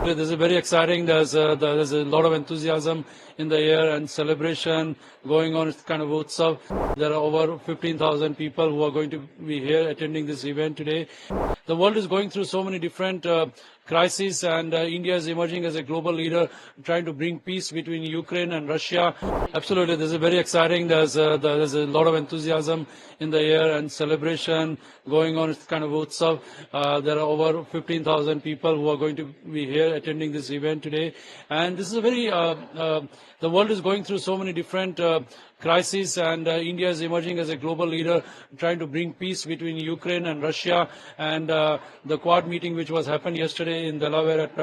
This is very exciting. There's a lot of enthusiasm in the air and celebration going on. It's kind of utsav. There are over 15,000 people who are going to be here attending this event today. The world is going through so many different crises, and India is emerging as a global leader, trying to bring peace between Ukraine and Russia. Absolutely, this is very exciting. There's a lot of enthusiasm in the air and celebration going on. It's kind of utsav. There are over 15,000 people who are going to be here attending this event today, and this is a very the world is going through so many different crises, and India is emerging as a global leader, trying to bring peace between Ukraine and Russia. And the Quad meeting, which was happened yesterday in Delaware at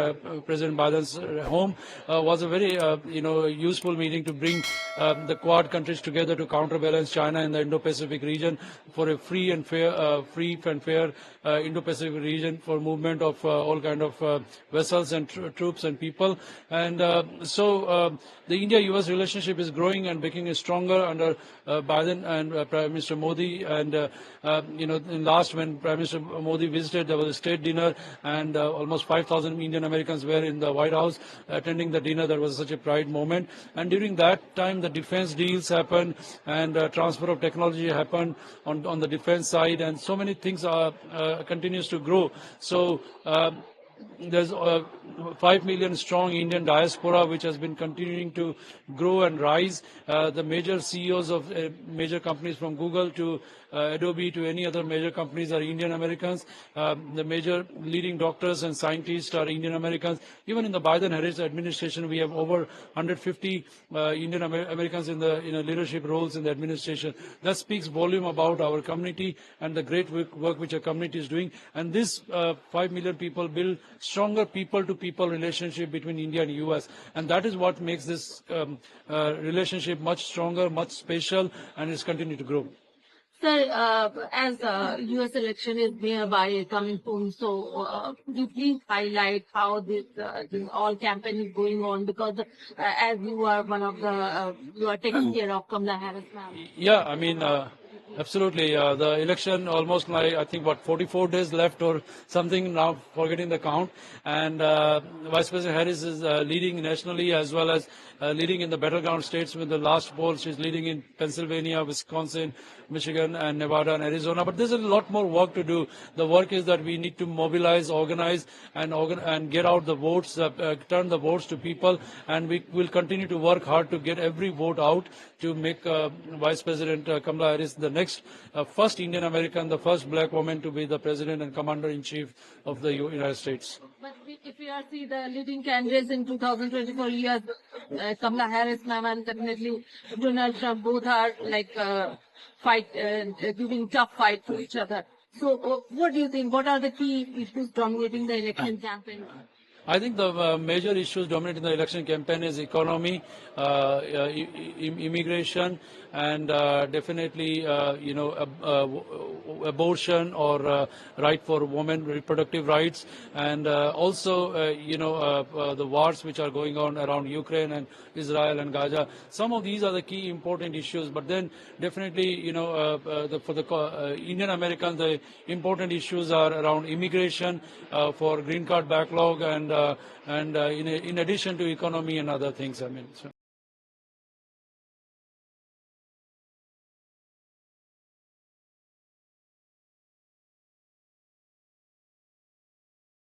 President Biden's home, was a very useful meeting to bring the Quad countries together to counterbalance China in the Indo-Pacific region for a free and fair Indo-Pacific region for movement of all kind of vessels and troops and people. And so the India-US relationship is growing and becoming stronger under Biden and Prime Minister Modi. And in last, when Prime Minister Modi visited, there was a state dinner, and almost 5,000 Indian Americans were in the White House attending the dinner. That was such a pride moment. And during that time, the defense deals happened, and transfer of technology happened on the defense side, and so many things continues to grow. So there's 5 million strong Indian diaspora, which has been continuing to grow and rise. The major CEOs of major companies, from Google to Adobe to any other major companies, are Indian Americans. The major leading doctors and scientists are Indian Americans. Even in the Biden-Harris administration, we have over 150 Indian Americans in the leadership roles in the administration. That speaks volume about our community and the great work which our community is doing. And this 5 million people build stronger people-to-people relationship between India and US. And that is what makes this relationship much stronger, much special, and it's continuing to grow. Sir, as U.S. election is nearby coming soon, so could you please highlight how this all campaign is going on? Because as you are one of the, you are taking care of Kamala Harris now. Yeah, I mean, absolutely. The election almost like, I think, 44 days left or something now, forgetting the count. And Vice President Harris is leading nationally as well as leading in the battleground states. With the last poll, she's leading in Pennsylvania, Wisconsin, Michigan, and Nevada and Arizona. But there's a lot more work to do. The work is that we need to mobilize, organize, and get out the votes, turn the votes to people. And we will continue to work hard to get every vote out to make Vice President Kamala Harris the next first Indian American, the first black woman to be the President and Commander-in-Chief of the United States. But if we are see the leading candidates in 2024 years, Kamala Harris, ma'am, and definitely Donald Trump, both are like giving tough fight to each other. So what do you think? What are the key issues dominating the election campaign? I think the major issues dominating the election campaign is economy, immigration, and definitely, abortion or right for women, reproductive rights, and also, the wars which are going on around Ukraine and Israel and Gaza. Some of these are the key important issues, but then definitely, for the Indian Americans, the important issues are around immigration, for green card backlog, and in addition to economy and other things. I mean. So.